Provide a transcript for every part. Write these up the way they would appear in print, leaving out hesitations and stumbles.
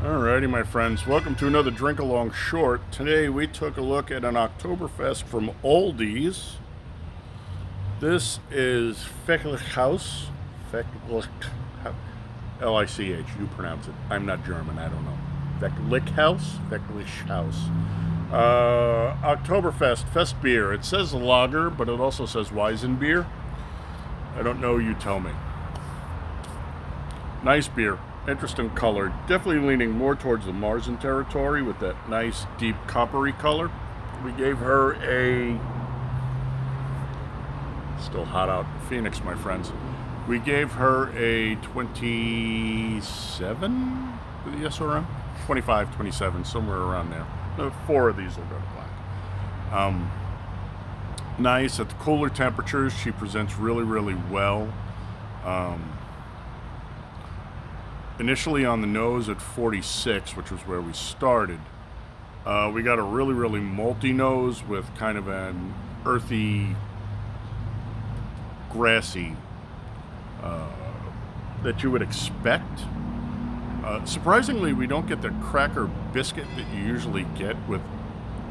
Alrighty, my friends, welcome to another Drink Along Short. Today we took a look at an Oktoberfest from Aldis. This is Festlich Haus. Festlich Lich, you pronounce it. I'm not German, I don't know. Festlich Haus? Festlich Haus. Oktoberfest, Festbier. It says lager, but it also says Weizenbier. I don't know, you tell me. Nice beer. Interesting color. Definitely leaning more towards the Marzen territory with that nice deep coppery color. We gave her a... Still hot out in Phoenix, my friends. We gave her a 27 for the SRM? 25, 27, somewhere around there. 4 of these will go to black. Nice. At the cooler temperatures, she presents really, really well. Initially on the nose at 46, which was where we started, we got a really, really malty nose with kind of an earthy, grassy that you would expect. Surprisingly, we don't get the cracker biscuit that you usually get with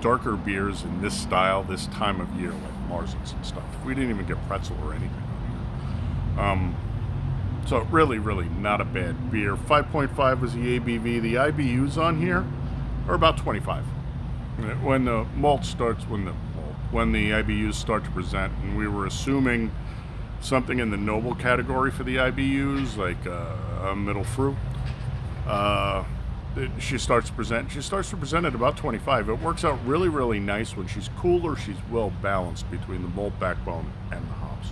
darker beers in this style this time of year, like Marzens and stuff. We didn't even get pretzel or anything on here. So really, really not a bad beer. 5.5 was the ABV. The IBUs on here are about 25. When the IBUs start to present, and we were assuming something in the noble category for the IBUs, like a middle fruit. She starts to present at about 25. It works out really, really nice when she's cooler. She's well balanced between the malt backbone and the hops.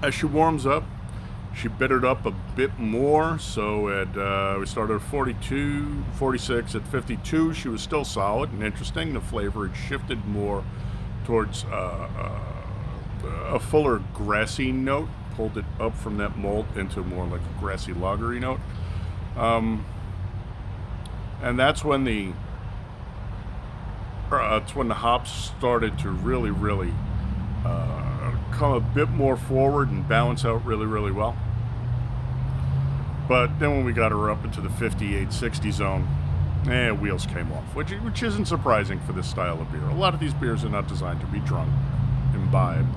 As she warms up, she bittered up a bit more. So we started at 42, 46. At 52, she was still solid and interesting. The flavor had shifted more towards a fuller grassy note, pulled it up from that malt into more like a grassy lagery note. And that's when the hops started to really, really come a bit more forward and balance out really, really well. But then when we got her up into the 58, 60 zone, wheels came off, which isn't surprising for this style of beer. A lot of these beers are not designed to be drunk, imbibed,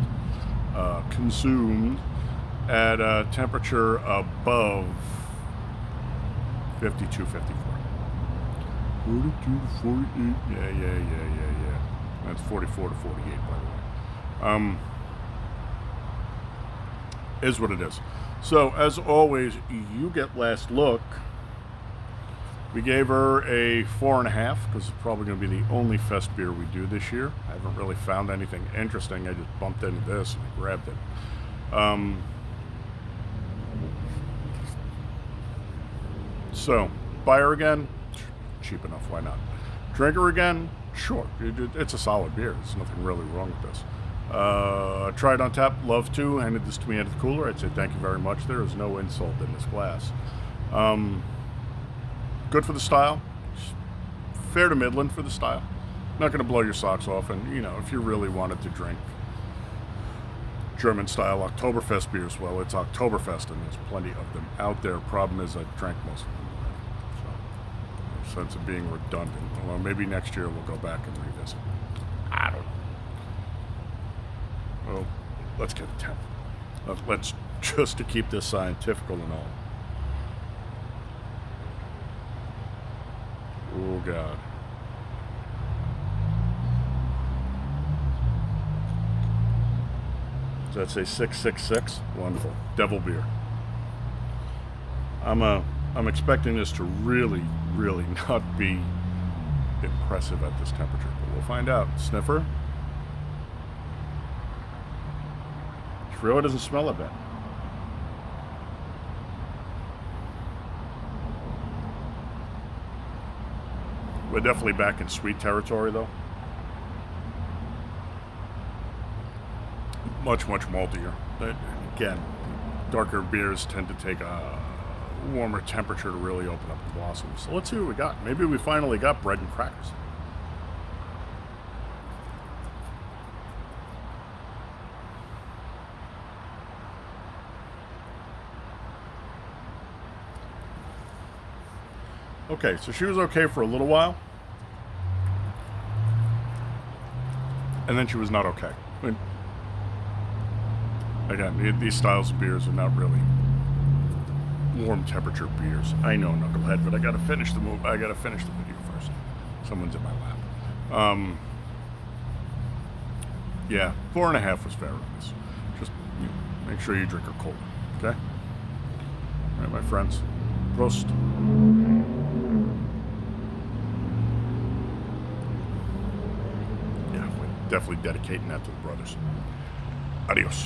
consumed at a temperature above 52, 54. 42 to 48. Yeah. That's 44 to 48, by the way. Is what it is. So, as always, you get last look. We gave her a 4.5 because it's probably going to be the only fest beer we do this year. I haven't really found anything interesting. I just bumped into this and grabbed it. So, buy her again? Cheap enough, why not? Drink her again? Sure. It's a solid beer. There's nothing really wrong with this. Tried on tap, love to. Handed this to me out of the cooler. I'd say thank you very much. There is no insult in this glass. Good for the style. Fair to Midland for the style. Not going to blow your socks off. And, if you really wanted to drink German style Oktoberfest beers, well, it's Oktoberfest and there's plenty of them out there. Problem is I drank most of them. So, no sense of being redundant. Well, maybe next year we'll go back and revisit. I don't know. Well, let's get a 10. Let's just to keep this scientific and all. Oh, God. Does that say 666? Wonderful. Devil beer. I'm expecting this to really, really not be impressive at this temperature, but we'll find out. Sniffer. It really doesn't smell a bit. We're definitely back in sweet territory, though. Much, much maltier. But again, darker beers tend to take a warmer temperature to really open up the blossoms. So let's see what we got. Maybe we finally got bread and crackers. Okay, so she was okay for a little while. And then she was not okay. I mean, again, these styles of beers are not really warm temperature beers. I know, Knucklehead, but I gotta finish the move. I gotta finish the video first. Someone's in my lap. Yeah, 4.5 was fair on this. Just make sure you drink her cold, okay? All right, my friends. Prost. Yeah, we're definitely dedicating that to the brothers. Adios.